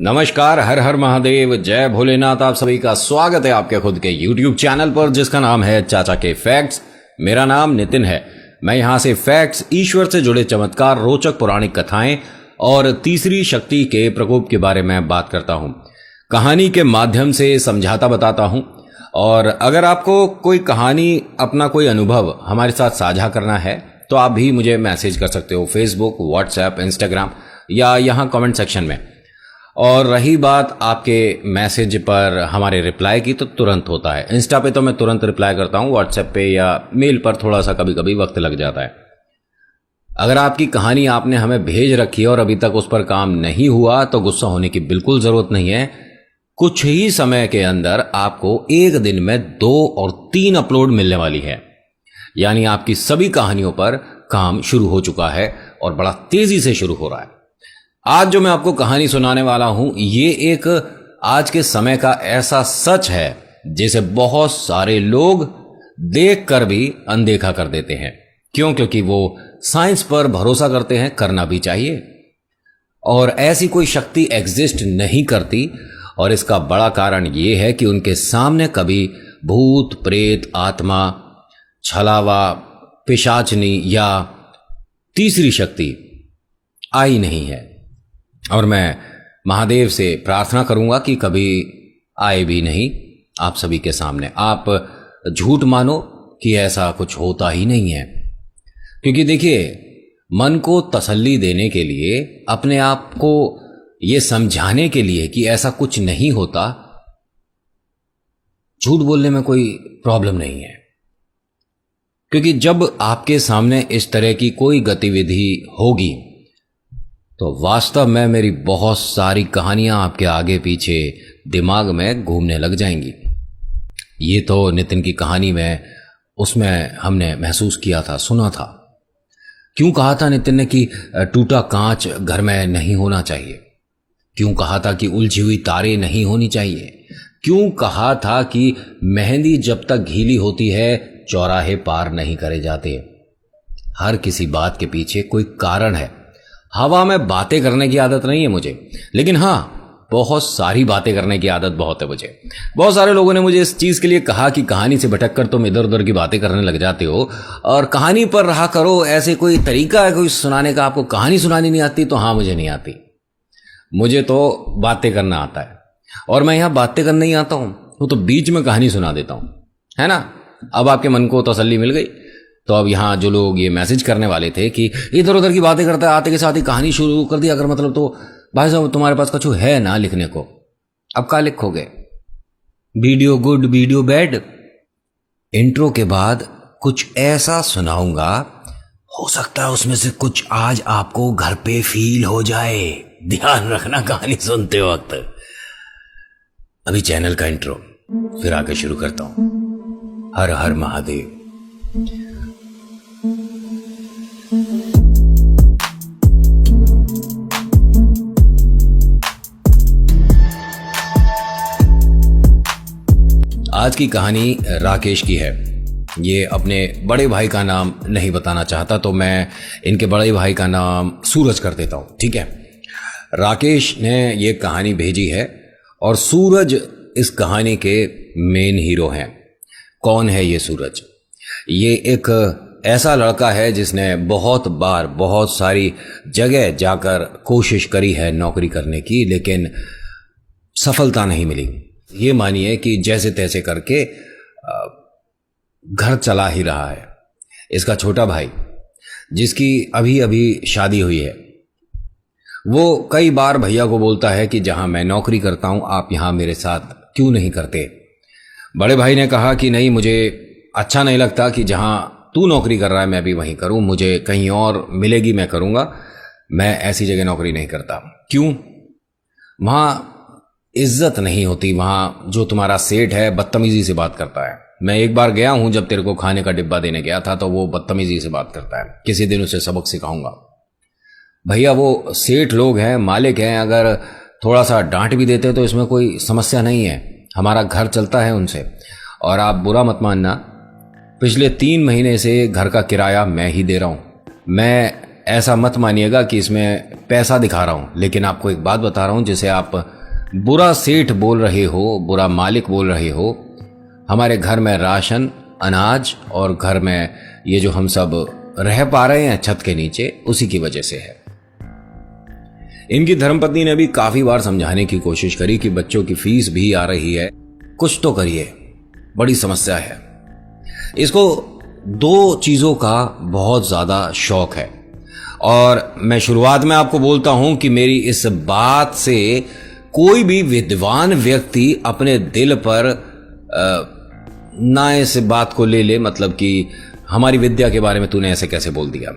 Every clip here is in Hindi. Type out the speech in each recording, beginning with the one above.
नमस्कार, हर हर महादेव, जय भोलेनाथ। आप सभी का स्वागत है आपके खुद के YouTube चैनल पर जिसका नाम है चाचा के फैक्ट्स। मेरा नाम नितिन है। मैं यहाँ से फैक्ट्स, ईश्वर से जुड़े चमत्कार, रोचक पौराणिक कथाएं और तीसरी शक्ति के प्रकोप के बारे में बात करता हूँ। कहानी के माध्यम से समझाता बताता हूँ। और अगर आपको कोई कहानी, अपना कोई अनुभव हमारे साथ साझा करना है तो आप भी मुझे मैसेज कर सकते हो, फेसबुक, व्हाट्सएप, इंस्टाग्राम या यहाँ कमेंट सेक्शन में। और रही बात आपके मैसेज पर हमारे रिप्लाई की, तो तुरंत होता है। इंस्टा पे तो मैं तुरंत रिप्लाई करता हूँ, व्हाट्सएप पे या मेल पर थोड़ा सा कभी कभी वक्त लग जाता है। अगर आपकी कहानी आपने हमें भेज रखी है और अभी तक उस पर काम नहीं हुआ तो गुस्सा होने की बिल्कुल ज़रूरत नहीं है। कुछ ही समय के अंदर आपको एक दिन में 2 और 3 अपलोड मिलने वाली है। यानी आपकी सभी कहानियों पर काम शुरू हो चुका है और बड़ा तेजी से शुरू हो रहा है। आज जो मैं आपको कहानी सुनाने वाला हूं, ये एक आज के समय का ऐसा सच है जिसे बहुत सारे लोग देखकर भी अनदेखा कर देते हैं। क्यों? क्योंकि वो साइंस पर भरोसा करते हैं, करना भी चाहिए। और ऐसी कोई शक्ति एग्जिस्ट नहीं करती, और इसका बड़ा कारण ये है कि उनके सामने कभी भूत, प्रेत, आत्मा, छलावा, पिशाचनी या तीसरी शक्ति आई नहीं है। और मैं महादेव से प्रार्थना करूंगा कि कभी आए भी नहीं आप सभी के सामने। आप झूठ मानो कि ऐसा कुछ होता ही नहीं है। क्योंकि देखिए, मन को तसल्ली देने के लिए, अपने आप को ये समझाने के लिए कि ऐसा कुछ नहीं होता, झूठ बोलने में कोई प्रॉब्लम नहीं है। क्योंकि जब आपके सामने इस तरह की कोई गतिविधि होगी तो वास्तव में मेरी बहुत सारी कहानियां आपके आगे पीछे दिमाग में घूमने लग जाएंगी। ये तो नितिन की कहानी में, उसमें हमने महसूस किया था, सुना था। क्यों कहा था नितिन ने कि टूटा कांच घर में नहीं होना चाहिए? क्यों कहा था कि उलझी हुई तारें नहीं होनी चाहिए? क्यों कहा था कि मेहंदी जब तक गीली होती है चौराहे पार नहीं करे जाते? हर किसी बात के पीछे कोई कारण है। हवा में बातें करने की आदत नहीं है मुझे, लेकिन हाँ, बहुत सारी बातें करने की आदत बहुत है मुझे। बहुत सारे लोगों ने मुझे इस चीज़ के लिए कहा कि कहानी से भटककर तुम इधर उधर की बातें करने लग जाते हो और कहानी पर रहा करो। ऐसे कोई तरीका है कोई सुनाने का? आपको कहानी सुनानी नहीं आती? तो हाँ, मुझे नहीं आती। मुझे तो बातें करना आता है, और मैं यहाँ बातें करने ही आता हूँ, वो तो बीच में कहानी सुना देता हूँ, है ना। अब आपके मन को तसल्ली मिल गई। तो अब यहाँ जो लोग ये मैसेज करने वाले थे कि इधर उधर की बातें करते आते के साथ ही कहानी शुरू कर दी, अगर मतलब तो भाई साहब तुम्हारे पास कुछ है ना लिखने को, अब क्या लिखोगे? Video good, video bad. Intro के बाद कुछ ऐसा सुनाऊंगा, हो सकता है उसमें से कुछ आज आपको घर पे फील हो जाए। ध्यान रखना कहानी सुनते वक्त। अभी चैनल का इंट्रो, फिर आगे शुरू करता हूं। हर हर महादेव। आज की कहानी राकेश की है। ये अपने बड़े भाई का नाम नहीं बताना चाहता, तो मैं इनके बड़े भाई का नाम सूरज कर देता हूँ, ठीक है। राकेश ने ये कहानी भेजी है और सूरज इस कहानी के मेन हीरो हैं। कौन है ये सूरज? ये एक ऐसा लड़का है जिसने बहुत बार बहुत सारी जगह जाकर कोशिश करी है नौकरी करने की, लेकिन सफलता नहीं मिली। ये मानिए कि जैसे तैसे करके घर चला ही रहा है। इसका छोटा भाई, जिसकी अभी अभी शादी हुई है, वो कई बार भैया को बोलता है कि जहां मैं नौकरी करता हूं आप यहां मेरे साथ क्यों नहीं करते। बड़े भाई ने कहा कि नहीं, मुझे अच्छा नहीं लगता कि जहां तू नौकरी कर रहा है मैं भी वहीं करूं, मुझे कहीं और मिलेगी मैं करूंगा, मैं ऐसी जगह नौकरी नहीं करता। क्यों? वहां इज्जत नहीं होती, वहां जो तुम्हारा सेठ है बदतमीजी से बात करता है। मैं एक बार गया हूं, जब तेरे को खाने का डिब्बा देने गया था, तो वो बदतमीजी से बात करता है। किसी दिन उसे सबक सिखाऊंगा। भैया वो सेठ लोग हैं, मालिक हैं, अगर थोड़ा सा डांट भी देते तो इसमें कोई समस्या नहीं है, हमारा घर चलता है उनसे। और आप बुरा मत मानना, पिछले 3 महीने से घर का किराया मैं ही दे रहा हूं। मैं ऐसा मत मानिएगा कि इसमें पैसा दिखा रहा हूँ, लेकिन आपको एक बात बता रहा हूँ जिसे आप बुरा सेठ बोल रहे हो, बुरा मालिक बोल रहे हो। हमारे घर में राशन, अनाज और घर में ये जो हम सब रह पा रहे हैं छत के नीचे, उसी की वजह से है। इनकी धर्मपत्नी ने भी काफी बार समझाने की कोशिश करी कि बच्चों की फीस भी आ रही है, कुछ तो करिए, बड़ी समस्या है। इसको दो चीजों का बहुत ज्यादा शौक है और मैं शुरुआत में आपको बोलता हूं कि मेरी इस बात से कोई भी विद्वान व्यक्ति अपने दिल पर ना इस बात को ले ले, मतलब कि हमारी विद्या के बारे में तूने ऐसे कैसे बोल दिया।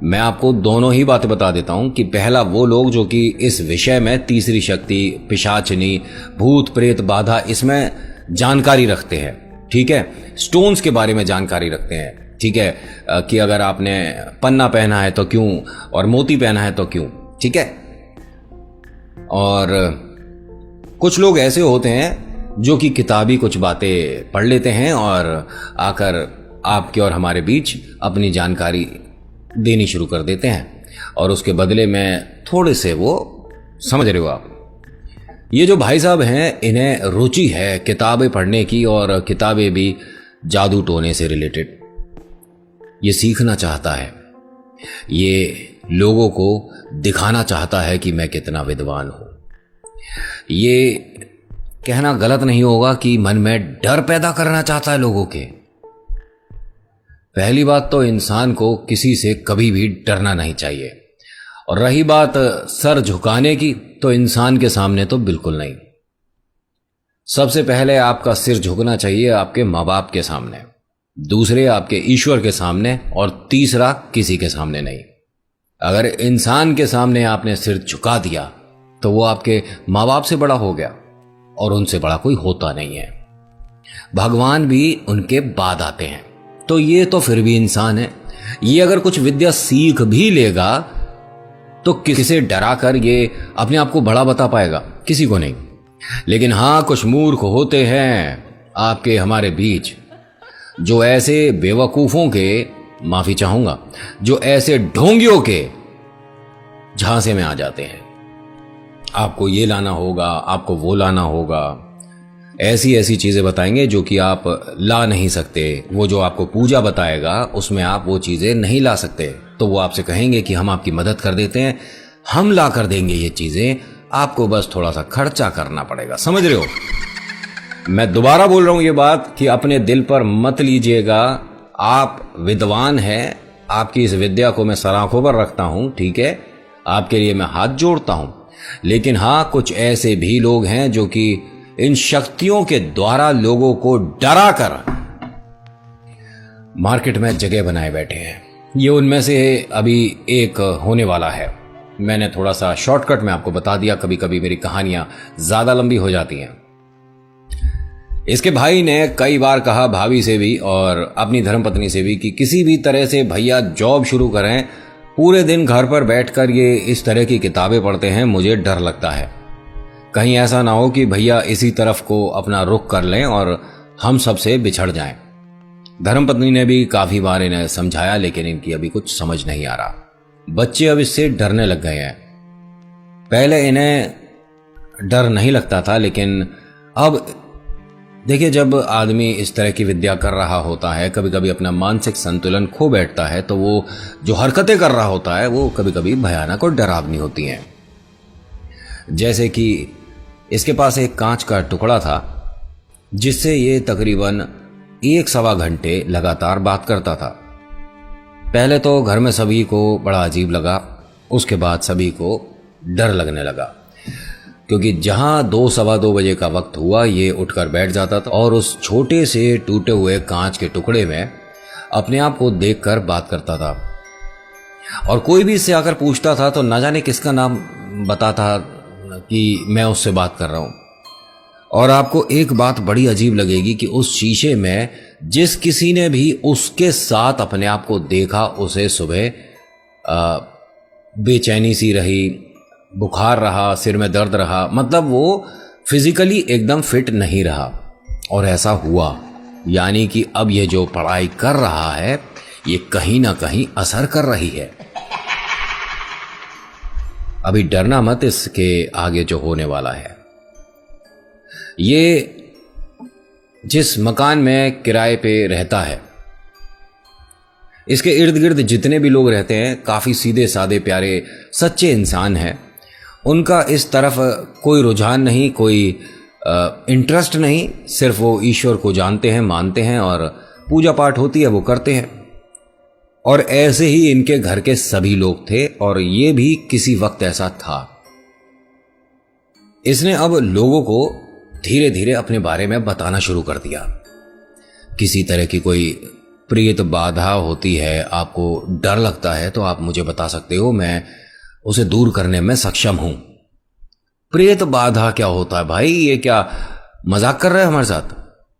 मैं आपको दोनों ही बातें बता देता हूं कि पहला वो लोग जो कि इस विषय में तीसरी शक्ति, पिशाचनी, भूत प्रेत बाधा, इसमें जानकारी रखते हैं, ठीक है, स्टोन्स के बारे में जानकारी रखते हैं, ठीक है, कि अगर आपने पन्ना पहना है तो क्यों और मोती पहना है तो क्यों, ठीक है। और कुछ लोग ऐसे होते हैं जो कि किताबी कुछ बातें पढ़ लेते हैं और आकर आपके और हमारे बीच अपनी जानकारी देनी शुरू कर देते हैं और उसके बदले में थोड़े से वो, समझ रहे हो आप। ये जो भाई साहब हैं इन्हें रुचि है किताबें पढ़ने की और किताबें भी जादू टोने से रिलेटेड। ये सीखना चाहता है, ये लोगों को दिखाना चाहता है कि मैं कितना विद्वान हूं। ये कहना गलत नहीं होगा कि मन में डर पैदा करना चाहता है लोगों के। पहली बात तो इंसान को किसी से कभी भी डरना नहीं चाहिए, और रही बात सर झुकाने की, तो इंसान के सामने तो बिल्कुल नहीं। सबसे पहले आपका सिर झुकना चाहिए आपके माँ बाप के सामने, दूसरे आपके ईश्वर के सामने, और तीसरा किसी के सामने नहीं। अगर इंसान के सामने आपने सिर झुका दिया तो वो आपके माँ बाप से बड़ा हो गया और उनसे बड़ा कोई होता नहीं है। भगवान भी उनके बाद आते हैं, तो ये तो फिर भी इंसान है। ये अगर कुछ विद्या सीख भी लेगा तो किसे डरा कर ये अपने आप को बड़ा बता पाएगा? किसी को नहीं। लेकिन हाँ, कुछ मूर्ख होते हैं आपके हमारे बीच जो ऐसे बेवकूफों के, माफी चाहूंगा, जो ऐसे ढोंगियों के झांसे में आ जाते हैं। आपको ये लाना होगा, आपको वो लाना होगा, ऐसी ऐसी चीजें बताएंगे जो कि आप ला नहीं सकते। वो जो आपको पूजा बताएगा उसमें आप वो चीजें नहीं ला सकते, तो वो आपसे कहेंगे कि हम आपकी मदद कर देते हैं, हम ला कर देंगे ये चीजें, आपको बस थोड़ा सा खर्चा करना पड़ेगा। समझ रहे हो? मैं दोबारा बोल रहा हूं ये बात कि अपने दिल पर मत लीजिएगा। आप विद्वान हैं, आपकी इस विद्या को मैं सराखों पर रखता हूं, ठीक है, आपके लिए मैं हाथ जोड़ता हूं। लेकिन हाँ, कुछ ऐसे भी लोग हैं जो कि इन शक्तियों के द्वारा लोगों को डरा कर मार्केट में जगह बनाए बैठे हैं। ये उनमें से अभी एक होने वाला है। मैंने थोड़ा सा शॉर्टकट में आपको बता दिया, कभी कभी मेरी कहानियां ज्यादा लंबी हो जाती हैं। इसके भाई ने कई बार कहा भाभी से भी और अपनी धर्मपत्नी से भी कि किसी भी तरह से भैया जॉब शुरू करें, पूरे दिन घर पर बैठकर ये इस तरह की किताबें पढ़ते हैं, मुझे डर लगता है कहीं ऐसा ना हो कि भैया इसी तरफ को अपना रुख कर लें और हम सबसे बिछड़ जाएं। धर्मपत्नी ने भी काफी बार इन्हें समझाया, लेकिन इनकी अभी कुछ समझ नहीं आ रहा। बच्चे अब इससे डरने लग गए हैं। पहले इन्हें डर नहीं लगता था, लेकिन अब देखिए, जब आदमी इस तरह की विद्या कर रहा होता है, कभी कभी अपना मानसिक संतुलन खो बैठता है, तो वो जो हरकतें कर रहा होता है वो कभी कभी भयानक और डरावनी होती हैं। जैसे कि इसके पास एक कांच का टुकड़ा था जिससे ये तकरीबन 1-1.25 घंटे लगातार बात करता था। पहले तो घर में सभी को बड़ा अजीब लगा, उसके बाद सभी को डर लगने लगा, क्योंकि जहां 2-2:15 बजे का वक्त हुआ ये उठकर बैठ जाता था और उस छोटे से टूटे हुए कांच के टुकड़े में अपने आप को देखकर बात करता था। और कोई भी इससे आकर पूछता था तो न जाने किसका नाम बताता कि मैं उससे बात कर रहा हूं। और आपको एक बात बड़ी अजीब लगेगी कि उस शीशे में जिस किसी ने भी उसके साथ अपने आप को देखा, उसे सुबह बेचैनी सी रही, बुखार रहा, सिर में दर्द रहा, मतलब वो फिजिकली एकदम फिट नहीं रहा। और ऐसा हुआ, यानी कि अब ये जो पढ़ाई कर रहा है ये कहीं ना कहीं असर कर रही है। अभी डरना मत इसके आगे जो होने वाला है। ये जिस मकान में किराए पे रहता है, इसके इर्द गिर्द जितने भी लोग रहते हैं काफ़ी सीधे साधे प्यारे सच्चे इंसान हैं। उनका इस तरफ कोई रुझान नहीं, कोई इंटरेस्ट नहीं, सिर्फ वो ईश्वर को जानते हैं, मानते हैं और पूजा पाठ होती है वो करते हैं। और ऐसे ही इनके घर के सभी लोग थे और ये भी किसी वक्त ऐसा था। इसने अब लोगों को धीरे धीरे अपने बारे में बताना शुरू कर दिया। किसी तरह की कोई प्रेत बाधा होती है, आपको डर लगता है तो आप मुझे बता सकते हो, मैं उसे दूर करने में सक्षम हूं। प्रेत बाधा क्या होता है भाई? ये क्या मजाक कर रहे हैं हमारे साथ?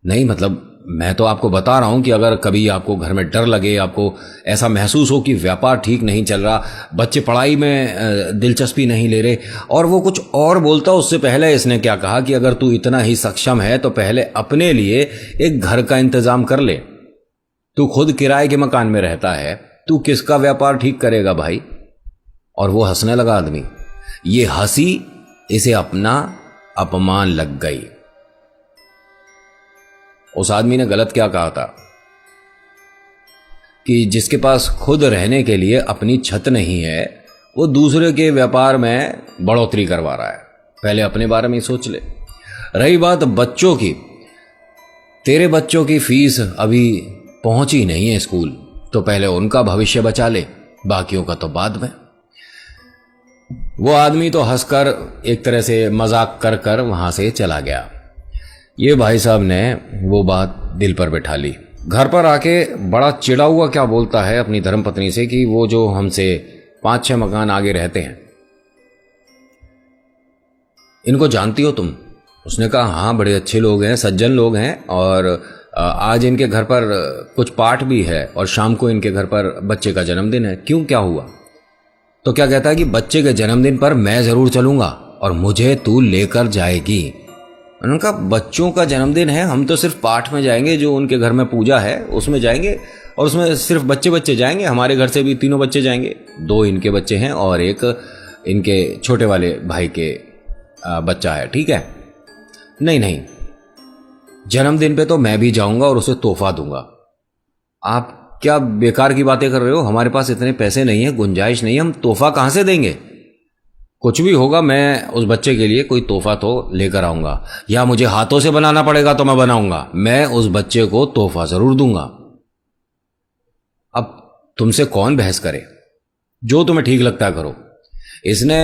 नहीं, मतलब मैं तो आपको बता रहा हूं कि अगर कभी आपको घर में डर लगे, आपको ऐसा महसूस हो कि व्यापार ठीक नहीं चल रहा, बच्चे पढ़ाई में दिलचस्पी नहीं ले रहे, और वो कुछ और बोलता, उससे पहले इसने क्या कहा कि अगर तू इतना ही सक्षम है तो पहले अपने लिए एक घर का इंतजाम कर ले। तू खुद किराए के मकान में रहता है, तू किसका व्यापार ठीक करेगा भाई? और वो हंसने लगा आदमी। ये हंसी इसे अपना अपमान लग गई। उस आदमी ने गलत क्या कहा था कि जिसके पास खुद रहने के लिए अपनी छत नहीं है वो दूसरे के व्यापार में बढ़ोतरी करवा रहा है। पहले अपने बारे में सोच ले। रही बात बच्चों की, तेरे बच्चों की फीस अभी पहुंची नहीं है स्कूल, तो पहले उनका भविष्य बचा ले, बाकियों का तो बाद में। वो आदमी तो हंसकर एक तरह से मजाक कर कर वहां से चला गया। ये भाई साहब ने वो बात दिल पर बैठा ली। घर पर आके बड़ा चिढ़ा हुआ क्या बोलता है अपनी धर्मपत्नी से कि वो जो हमसे 5-6 मकान आगे रहते हैं, इनको जानती हो तुम? उसने कहा हाँ, बड़े अच्छे लोग हैं, सज्जन लोग हैं, और आज इनके घर पर कुछ पाठ भी है और शाम को इनके घर पर बच्चे का जन्मदिन है। क्यों, क्या हुआ? तो क्या कहता है कि बच्चे के जन्मदिन पर मैं जरूर चलूंगा और मुझे तू लेकर जाएगी। उन्होंने कहा बच्चों का जन्मदिन है, हम तो सिर्फ पाठ में जाएंगे, जो उनके घर में पूजा है उसमें जाएंगे, और उसमें सिर्फ बच्चे जाएंगे। हमारे घर से भी 3 बच्चे जाएंगे, 2 इनके बच्चे हैं और एक इनके छोटे वाले भाई के बच्चा है, ठीक है? नहीं, जन्मदिन पे तो मैं भी जाऊंगा और उसे तोहफा दूंगा। आप क्या बेकार की बातें कर रहे हो? हमारे पास इतने पैसे नहीं है, गुंजाइश नहीं है, हम तोहफा कहां से देंगे? कुछ भी होगा मैं उस बच्चे के लिए कोई तोहफा तो लेकर आऊंगा, या मुझे हाथों से बनाना पड़ेगा तो मैं बनाऊंगा, मैं उस बच्चे को तोहफा जरूर दूंगा। अब तुमसे कौन बहस करे? जो तुम्हें ठीक लगता है करो। इसने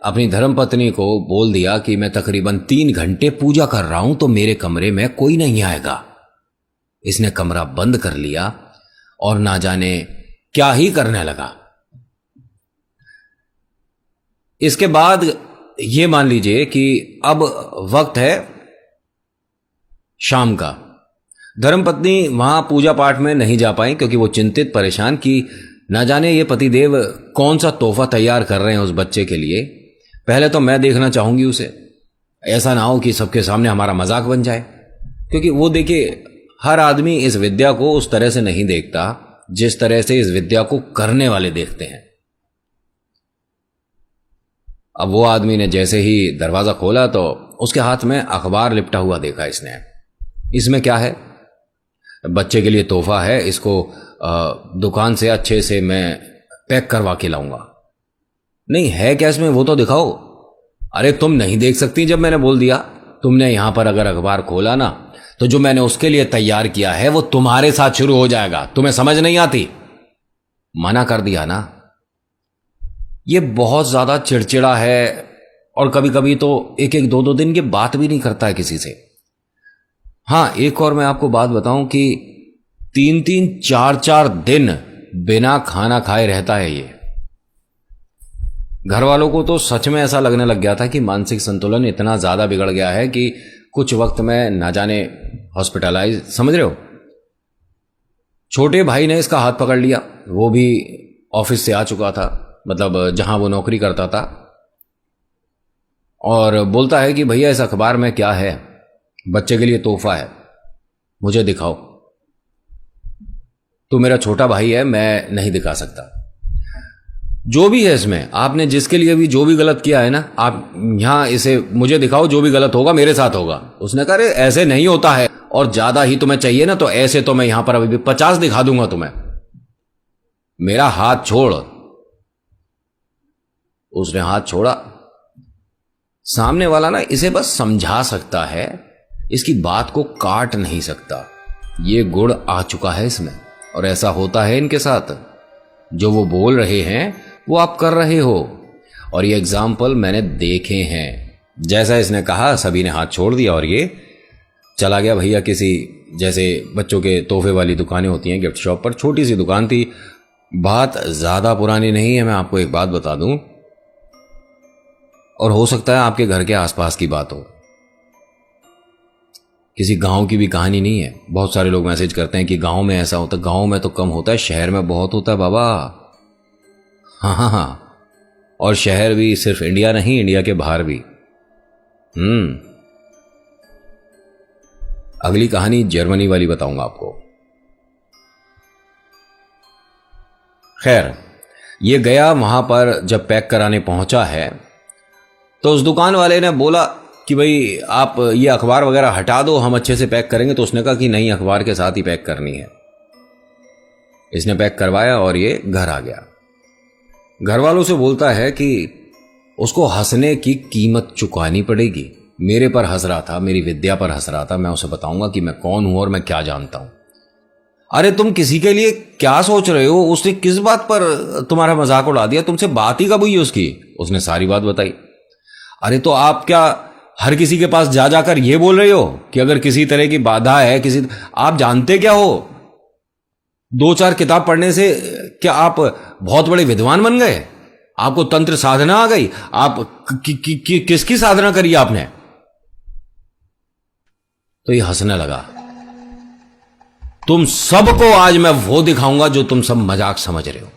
अपनी धर्मपत्नी को बोल दिया कि मैं तकरीबन 3 घंटे पूजा कर रहा हूं तो मेरे कमरे में कोई नहीं आएगा। इसने कमरा बंद कर लिया और ना जाने क्या ही करने लगा। इसके बाद ये मान लीजिए कि अब वक्त है शाम का। धर्मपत्नी वहां पूजा पाठ में नहीं जा पाई क्योंकि वो चिंतित परेशान कि ना जाने ये पतिदेव कौन सा तोहफा तैयार कर रहे हैं उस बच्चे के लिए। पहले तो मैं देखना चाहूंगी उसे, ऐसा ना हो कि सबके सामने हमारा मजाक बन जाए। क्योंकि वो देखिए, हर आदमी इस विद्या को उस तरह से नहीं देखता जिस तरह से इस विद्या को करने वाले देखते हैं। अब वो आदमी ने जैसे ही दरवाजा खोला तो उसके हाथ में अखबार लिपटा हुआ देखा इसने। इसमें क्या है? बच्चे के लिए तोहफा है, इसको दुकान से अच्छे से मैं पैक करवा के लाऊंगा। नहीं है क्या इसमें, वो तो दिखाओ। अरे तुम नहीं देख सकती, जब मैंने बोल दिया। तुमने यहां पर अगर अखबार खोला ना तो जो मैंने उसके लिए तैयार किया है वो तुम्हारे साथ शुरू हो जाएगा। तुम्हें समझ नहीं आती? मना कर दिया ना। ये बहुत ज्यादा चिड़चिड़ा है और कभी कभी तो 1-1, 2-2 दिन की बात भी नहीं करता है किसी से। हाँ, एक और मैं आपको बात बताऊं कि 3-3, 4-4 दिन बिना खाना खाए रहता है ये। घर वालों को तो सच में ऐसा लगने लग गया था कि मानसिक संतुलन इतना ज्यादा बिगड़ गया है कि कुछ वक्त में ना जाने हॉस्पिटलाइज, समझ रहे हो। छोटे भाई ने इसका हाथ पकड़ लिया, वो भी ऑफिस से आ चुका था, मतलब जहां वो नौकरी करता था, और बोलता है कि भैया इस अखबार में क्या है? बच्चे के लिए तोहफा है, मुझे दिखाओ। तो मेरा छोटा भाई है, मैं नहीं दिखा सकता। जो भी है इसमें, आपने जिसके लिए भी जो भी गलत किया है ना, आप यहां इसे मुझे दिखाओ, जो भी गलत होगा मेरे साथ होगा। उसने कहा अरे ऐसे नहीं होता है, और ज्यादा ही तुम्हें चाहिए ना तो ऐसे तो मैं यहां पर अभी भी 50 दिखा दूंगा तुम्हें। मेरा हाथ छोड़। उसने हाथ छोड़ा। सामने वाला ना इसे बस समझा सकता है, इसकी बात को काट नहीं सकता। ये गुण आ चुका है इसमें, और ऐसा होता है इनके साथ। जो वो बोल रहे हैं वो आप कर रहे हो, और ये एग्जाम्पल मैंने देखे हैं। जैसा इसने कहा सभी ने हाथ छोड़ दिया और ये चला गया भैया किसी, जैसे बच्चों के तोहफे वाली दुकानें होती हैं गिफ्ट शॉप पर, छोटी सी दुकान थी। बात ज्यादा पुरानी नहीं है, मैं आपको एक बात बता दूं, और हो सकता है आपके घर के आसपास की बात हो, किसी गांव की भी कहानी नहीं है। बहुत सारे लोग मैसेज करते हैं कि गांव में ऐसा होता है। गांव में तो कम होता है, शहर में बहुत होता है बाबा। हाँ हाँ हाँ, और शहर भी सिर्फ इंडिया नहीं, इंडिया के बाहर भी। अगली कहानी जर्मनी वाली बताऊंगा आपको। खैर, ये गया वहां पर, जब पैक कराने पहुंचा है तो उस दुकान वाले ने बोला कि भाई आप ये अखबार वगैरह हटा दो, हम अच्छे से पैक करेंगे। तो उसने कहा कि नहीं, अखबार के साथ ही पैक करनी है। इसने पैक करवाया और ये घर आ गया। घर वालों से बोलता है कि उसको हंसने की कीमत चुकानी पड़ेगी। मेरे पर हंस रहा था, मेरी विद्या पर हंस रहा था। मैं उसे बताऊंगा कि मैं कौन हूं और मैं क्या जानता हूं। अरे तुम किसी के लिए क्या सोच रहे हो? उसने किस बात पर तुम्हारा मजाक उड़ा दिया? तुमसे बात ही कब हुई उसकी? उसने सारी बात बताई। अरे तो आप क्या हर किसी के पास जा जाकर ये बोल रहे हो कि अगर किसी तरह की बाधा है, किसी, आप जानते क्या हो? 2-4 किताब पढ़ने से क्या आप बहुत बड़े विद्वान बन गए? आपको तंत्र साधना आ गई? आप किसकी साधना करी आपने? तो ये हंसने लगा। तुम सबको आज मैं वो दिखाऊंगा जो तुम सब मजाक समझ रहे हो,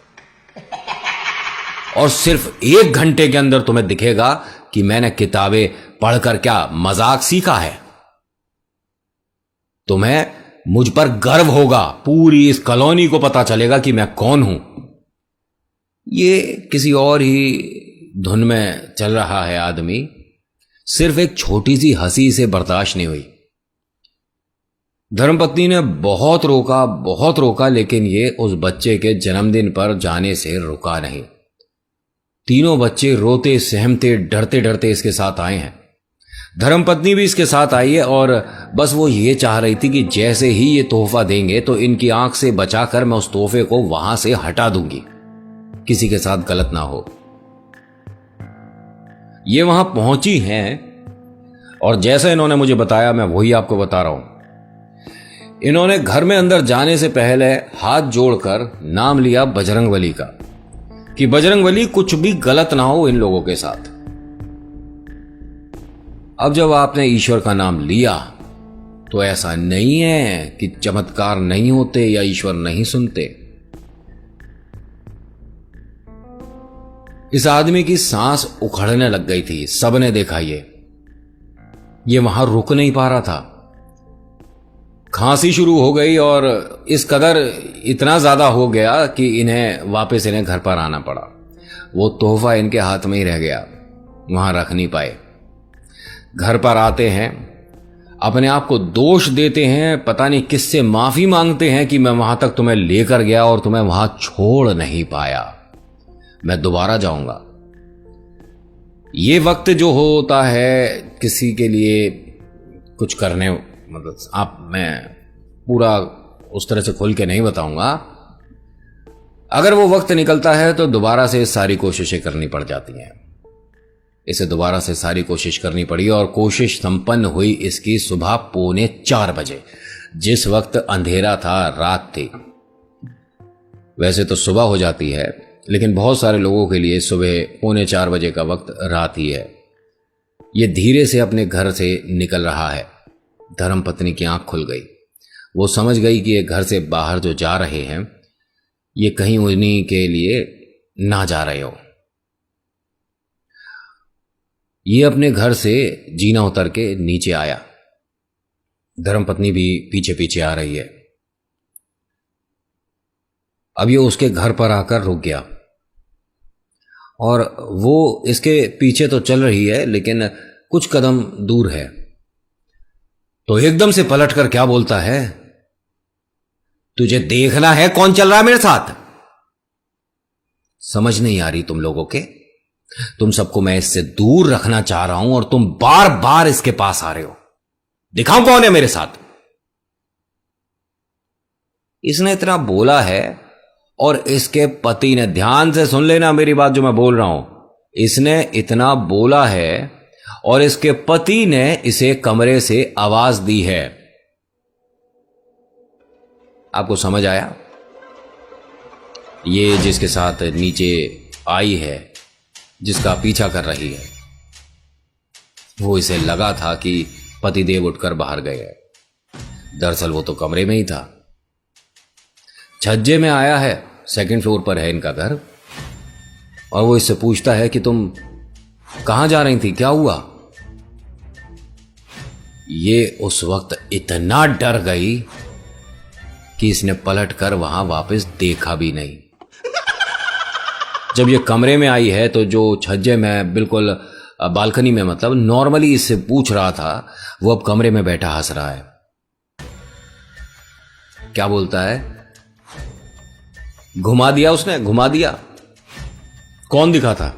और सिर्फ 1 घंटे के अंदर तुम्हें दिखेगा कि मैंने किताबें पढ़कर क्या मजाक सीखा है। तुम्हें मुझ पर गर्व होगा, पूरी इस कॉलोनी को पता चलेगा कि मैं कौन हूं। ये किसी और ही धुन में चल रहा है आदमी, सिर्फ एक छोटी सी हंसी से बर्दाश्त नहीं हुई। धर्मपत्नी ने बहुत रोका, लेकिन ये उस बच्चे के जन्मदिन पर जाने से रुका नहीं। तीनों बच्चे रोते सहमते डरते डरते इसके साथ आए हैं। धर्मपत्नी भी इसके साथ आई है, और बस वो ये चाह रही थी कि जैसे ही ये तोहफा देंगे तो इनकी आंख से बचाकर मैं उस तोहफे को वहां से हटा दूंगी, किसी के साथ गलत ना हो। ये वहां पहुंची हैं, और जैसा इन्होंने मुझे बताया मैं वही आपको बता रहा हूं। इन्होंने घर में अंदर जाने से पहले हाथ जोड़कर नाम लिया बजरंगबली का, कि बजरंगबली कुछ भी गलत ना हो इन लोगों के साथ। अब जब आपने ईश्वर का नाम लिया तो ऐसा नहीं है कि चमत्कार नहीं होते या ईश्वर नहीं सुनते। इस आदमी की सांस उखड़ने लग गई थी। सबने देखा ये वहां रुक नहीं पा रहा था। खांसी शुरू हो गई, और इस कदर इतना ज्यादा हो गया कि इन्हें घर पर आना पड़ा। वो तोहफा इनके हाथ में ही रह गया, वहां रख नहीं पाए। घर पर आते हैं, अपने आप को दोष देते हैं, पता नहीं किससे माफी मांगते हैं कि मैं वहां तक तुम्हें लेकर गया और तुम्हें वहां छोड़ नहीं पाया, मैं दोबारा जाऊंगा। ये वक्त जो होता है किसी के लिए कुछ करने, मतलब मैं पूरा उस तरह से खुल के नहीं बताऊंगा। अगर वो वक्त निकलता है तो दोबारा से सारी कोशिशें करनी पड़ जाती हैं। इसे दोबारा से सारी कोशिश करनी पड़ी, और कोशिश संपन्न हुई इसकी सुबह 3:45 बजे, जिस वक्त अंधेरा था, रात थी। वैसे तो सुबह हो जाती है, लेकिन बहुत सारे लोगों के लिए सुबह 3:45 बजे का वक्त रात ही है। ये धीरे से अपने घर से निकल रहा है। धर्मपत्नी की आंख खुल गई। वो समझ गई कि ये घर से बाहर जो जा रहे हैं ये कहीं उन्हीं के लिए ना जा रहे हो। ये अपने घर से जीना उतर के नीचे आया। धर्मपत्नी भी पीछे पीछे आ रही है। अब ये उसके घर पर आकर रुक गया। और वो इसके पीछे तो चल रही है लेकिन कुछ कदम दूर है। तो एकदम से पलटकर क्या बोलता है, तुझे देखना है कौन चल रहा है मेरे साथ? समझ नहीं आ रही तुम लोगों के? तुम सबको मैं इससे दूर रखना चाह रहा हूं और तुम बार बार इसके पास आ रहे हो। दिखाऊं कौन है मेरे साथ? इसने इतना बोला है और इसके पति ने, ध्यान से सुन लेना मेरी बात जो मैं बोल रहा हूं, इसने इतना बोला है और इसके पति ने इसे कमरे से आवाज दी है। आपको समझ आया? ये जिसके साथ नीचे आई है, जिसका पीछा कर रही है, वो इसे लगा था कि पतिदेव उठकर बाहर गए हैं। दरअसल वो तो कमरे में ही था। छज्जे में आया है, सेकंड फ्लोर पर है इनका घर, और वो इससे पूछता है कि तुम कहां जा रही थी, क्या हुआ? ये उस वक्त इतना डर गई कि इसने पलटकर वहां वापस देखा भी नहीं। जब ये कमरे में आई है तो जो छज्जे में बिल्कुल बालकनी में, मतलब नॉर्मली इससे पूछ रहा था, वो अब कमरे में बैठा हंस रहा है। क्या बोलता है? घुमा दिया उसने, घुमा दिया। कौन दिखा था?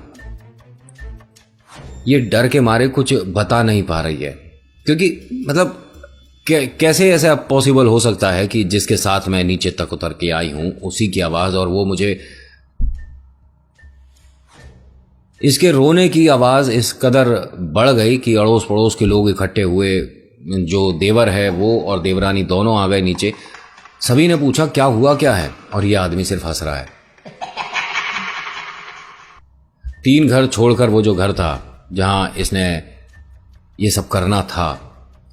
ये डर के मारे कुछ बता नहीं पा रही है, क्योंकि मतलब कैसे ऐसा पॉसिबल हो सकता है कि जिसके साथ मैं नीचे तक उतर के आई हूं उसी की आवाज, और वो मुझे, इसके रोने की आवाज इस कदर बढ़ गई कि अड़ोस पड़ोस के लोग इकट्ठे हुए। जो देवर है वो और देवरानी दोनों आ गए नीचे। सभी ने पूछा क्या हुआ, क्या है, और ये आदमी सिर्फ हंस रहा है। 3 घर छोड़कर वो जो घर था जहां इसने ये सब करना था,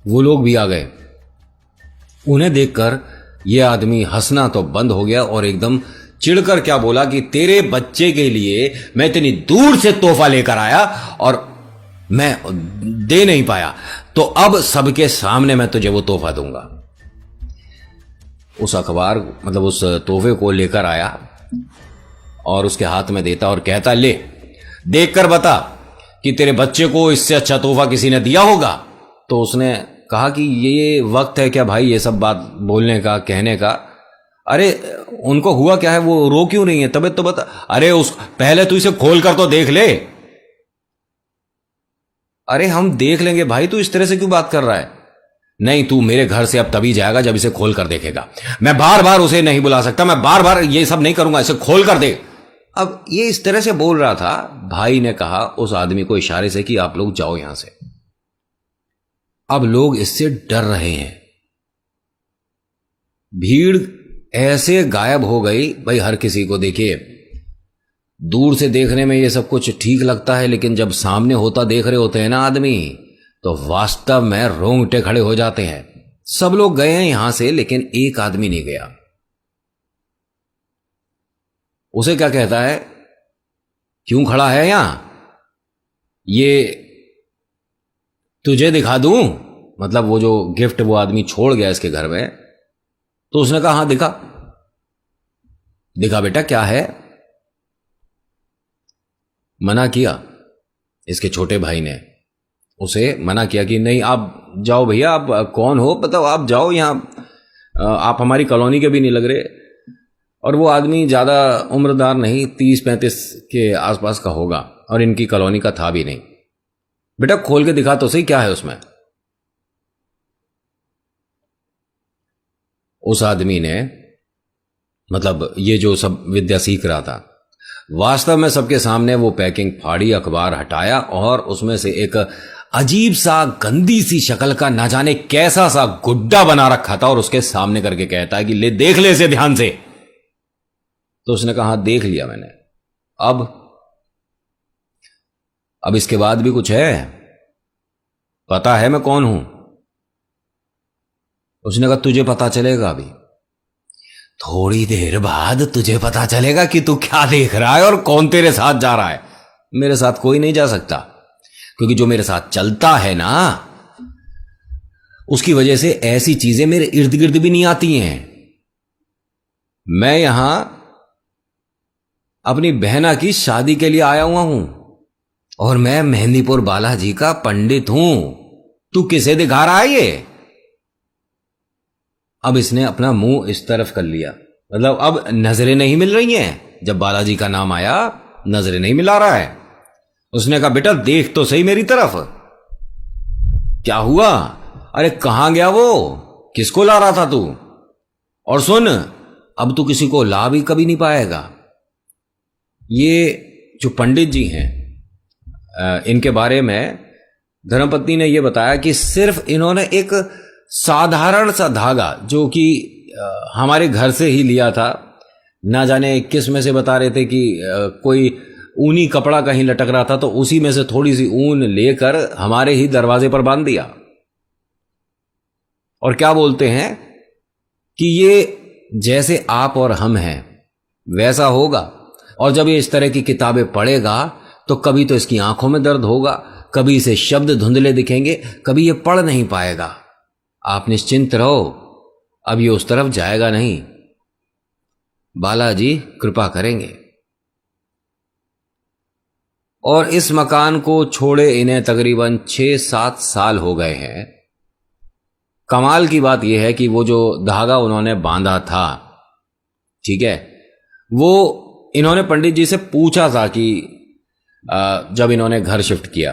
वो लोग भी आ गए। उन्हें देखकर ये आदमी हंसना तो बंद हो गया और एकदम चिढ़कर क्या बोला कि तेरे बच्चे के लिए मैं इतनी दूर से तोहफा लेकर आया और मैं दे नहीं पाया, तो अब सबके सामने मैं तुझे वो तोहफा दूंगा। उस अखबार, मतलब उस तोहफे को लेकर आया और उसके हाथ में देता और कहता, ले देख कर बता कि तेरे बच्चे को इससे अच्छा तोहफा किसी ने दिया होगा। तो उसने कहा कि ये वक्त है क्या भाई ये सब बात बोलने का, कहने का? अरे उनको हुआ क्या है, वो रो क्यों नहीं है, तबीयत तो बता। अरे उस पहले तू इसे खोल कर तो देख ले। अरे हम देख लेंगे भाई, तू इस तरह से क्यों बात कर रहा है? नहीं, तू मेरे घर से अब तभी जाएगा जब इसे खोल कर देखेगा। मैं बार बार उसे नहीं बुला सकता, मैं बार बार ये सब नहीं करूंगा, इसे खोल कर दे। अब ये इस तरह से बोल रहा था। भाई ने कहा उस आदमी को इशारे से कि आप लोग जाओ यहां से। अब लोग इससे डर रहे हैं। भीड़ ऐसे गायब हो गई भाई, हर किसी को देखिए, दूर से देखने में ये सब कुछ ठीक लगता है, लेकिन जब सामने होता देख रहे होते हैं ना आदमी, तो वास्तव में रोंगटे खड़े हो जाते हैं। सब लोग गए हैं यहां से, लेकिन एक आदमी नहीं गया। उसे क्या कहता है, क्यों खड़ा है यहां, ये तुझे दिखा दूं? मतलब वो जो गिफ्ट वो आदमी छोड़ गया इसके घर में। तो उसने कहा हां दिखा, दिखा बेटा क्या है। मना किया, इसके छोटे भाई ने उसे मना किया कि नहीं आप जाओ भैया, आप कौन हो बताओ, आप जाओ, यहां आप हमारी कॉलोनी के भी नहीं लग रहे। और वो आदमी ज्यादा उम्रदार नहीं, 30-35 के आसपास का होगा, और इनकी कॉलोनी का था भी नहीं। बेटा खोल के दिखा तो सही क्या है उसमें। उस आदमी ने, मतलब ये जो सब विद्या सीख रहा था, वास्तव में सबके सामने वो पैकिंग फाड़ी, अखबार हटाया और उसमें से एक अजीब सा गंदी सी शक्ल का ना जाने कैसा सा गुड्डा बना रखा था और उसके सामने करके कहता है कि ले देख ले इसे ध्यान से। तो उसने कहा देख लिया मैंने, अब इसके बाद भी कुछ है, पता है मैं कौन हूं? उसने कहा तुझे पता चलेगा अभी, थोड़ी देर बाद तुझे पता चलेगा कि तू क्या देख रहा है और कौन तेरे साथ जा रहा है। मेरे साथ कोई नहीं जा सकता, क्योंकि जो मेरे साथ चलता है ना, उसकी वजह से ऐसी चीजें मेरे इर्द गिर्द भी नहीं आती हैं। मैं यहां अपनी बहना की शादी के लिए आया हुआ हूं और मैं मेहंदीपुर बालाजी का पंडित हूं। तू किसे दिखा रहा है ये? अब इसने अपना मुंह इस तरफ कर लिया, मतलब अब नजरें नहीं मिल रही हैं। जब बालाजी का नाम आया नजरें नहीं मिला रहा है। उसने कहा बेटा देख तो सही मेरी तरफ। क्या हुआ? अरे कहां गया वो? किसको ला रहा था तू? और सुन, अब तू किसी को ला भी कभी नहीं पाएगा। ये जो पंडित जी हैं, इनके बारे में धर्मपत्नी ने यह बताया कि सिर्फ इन्होंने एक साधारण सा धागा जो कि हमारे घर से ही लिया था, ना जाने किस में से बता रहे थे कि कोई ऊनी कपड़ा कहीं लटक रहा था, तो उसी में से थोड़ी सी ऊन लेकर हमारे ही दरवाजे पर बांध दिया। और क्या बोलते हैं कि ये जैसे आप और हम हैं वैसा होगा, और जब ये इस तरह की किताबें पढ़ेगा तो कभी तो इसकी आंखों में दर्द होगा, कभी इसे शब्द धुंधले दिखेंगे, कभी ये पढ़ नहीं पाएगा। आप निश्चिंत रहो, अब ये उस तरफ जाएगा नहीं। बालाजी कृपा करेंगे। और इस मकान को छोड़े इन्हें तकरीबन 6-7 साल हो गए हैं। कमाल की बात यह है कि वो जो धागा उन्होंने बांधा था, ठीक है, वो इन्होंने पंडित जी से पूछा था कि जब इन्होंने घर शिफ्ट किया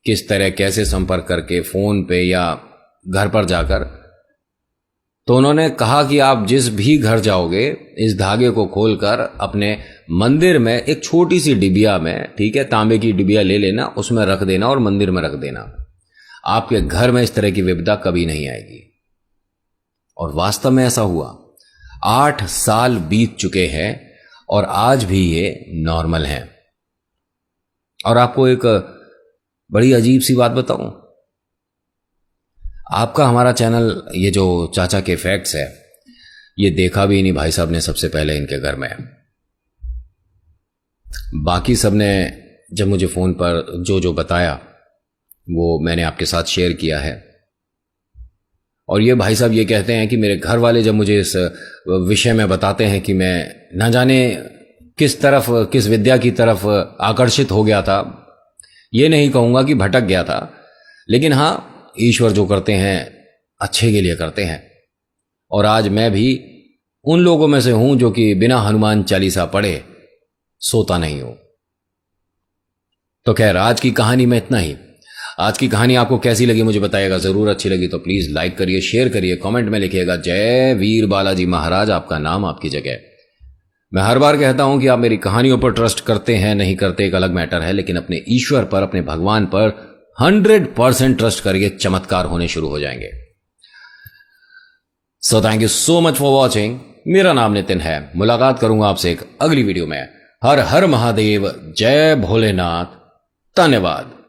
किस तरह कैसे संपर्क करके, फोन पे या घर पर जाकर, तो उन्होंने कहा कि आप जिस भी घर जाओगे इस धागे को खोलकर अपने मंदिर में एक छोटी सी डिबिया में, ठीक है, तांबे की डिबिया ले लेना, उसमें रख देना और मंदिर में रख देना। आपके घर में इस तरह की विपदा कभी नहीं आएगी। और वास्तव में ऐसा हुआ। 8 साल बीत चुके हैं और आज भी ये नॉर्मल हैं। और आपको एक बड़ी अजीब सी बात बताऊं, आपका हमारा चैनल ये जो चाचा के फैक्ट्स है, ये देखा भी नहीं भाई साहब ने सबसे पहले इनके घर में। बाकी सब ने जब मुझे फोन पर जो जो बताया वो मैंने आपके साथ शेयर किया है। और ये भाई साहब ये कहते हैं कि मेरे घर वाले जब मुझे इस विषय में बताते हैं कि मैं न जाने किस तरफ, किस विद्या की तरफ आकर्षित हो गया था, ये नहीं कहूँगा कि भटक गया था, लेकिन हाँ, ईश्वर जो करते हैं अच्छे के लिए करते हैं। और आज मैं भी उन लोगों में से हूं जो कि बिना हनुमान चालीसा पढ़े सोता नहीं हूं। तो खैर, आज की कहानी में इतना ही। आज की कहानी आपको कैसी लगी मुझे बताइएगा जरूर। अच्छी लगी तो प्लीज लाइक करिए, शेयर करिए, कमेंट में लिखिएगा जय वीर बालाजी महाराज, आपका नाम आपकी जगह। मैं हर बार कहता हूं कि आप मेरी कहानियों पर ट्रस्ट करते हैं नहीं करते एक अलग मैटर है, लेकिन अपने ईश्वर पर, अपने भगवान पर 100% ट्रस्ट करिए, चमत्कार होने शुरू हो जाएंगे। So thank you so much for watching. मेरा नाम नितिन है। मुलाकात करूंगा आपसे एक अगली वीडियो में। हर हर महादेव, जय भोलेनाथ, धन्यवाद।